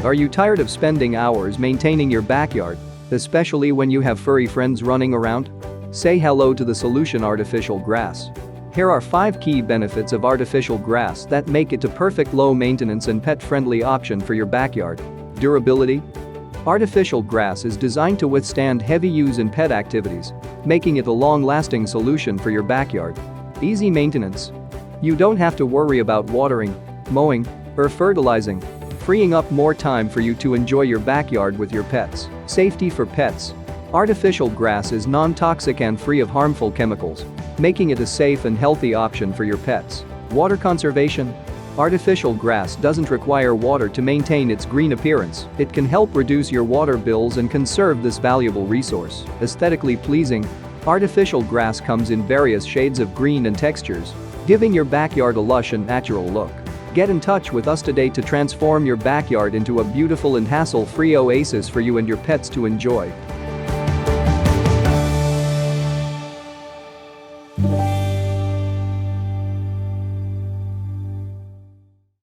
Are you tired of spending hours maintaining your backyard, especially when you have furry friends running around? Say hello to the solution: artificial grass. Here are 5 key benefits of artificial grass that make it a perfect low-maintenance and pet-friendly option for your backyard. Durability. Artificial grass is designed to withstand heavy use in pet activities, making it a long-lasting solution for your backyard. Easy maintenance. You don't have to worry about watering, mowing, or fertilizing, freeing up more time for you to enjoy your backyard with your pets. Safety for pets. Artificial grass is non-toxic and free of harmful chemicals, making it a safe and healthy option for your pets. Water conservation. Artificial grass doesn't require water to maintain its green appearance. It can help reduce your water bills and conserve this valuable resource. Aesthetically pleasing. Artificial grass comes in various shades of green and textures, giving your backyard a lush and natural look. Get in touch with us today to transform your backyard into a beautiful and hassle-free oasis for you and your pets to enjoy.